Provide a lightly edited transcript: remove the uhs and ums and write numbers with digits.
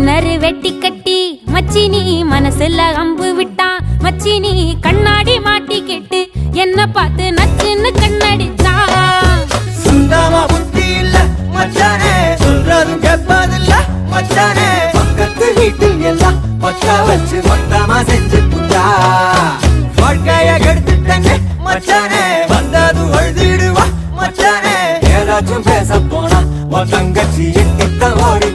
கிணறு வெட்டி கட்டி மச்சினி மனசுல அம்பு விட்டான். மச்சினி கண்ணாடி மாட்டி கேட்டு என்ன பார்த்து நச்சுன்னு கண்ணடிச்சான். சுந்தமா புத்தி இல்ல மச்சானே, சொல்றதும் கேட்பதில்ல மச்சானே. பக்கத்து வீட்டில் எல்லாம் பக்கா வச்சு மொத்தமா செஞ்சு புட்டா. வாழ்க்கைய கெடுத்துட்டங்க மச்சானே, வந்தது அழுதிடுவா மச்சானே. ஏதாச்சும் பேச போனா உன் தங்கச்சி எட்ட ஓடி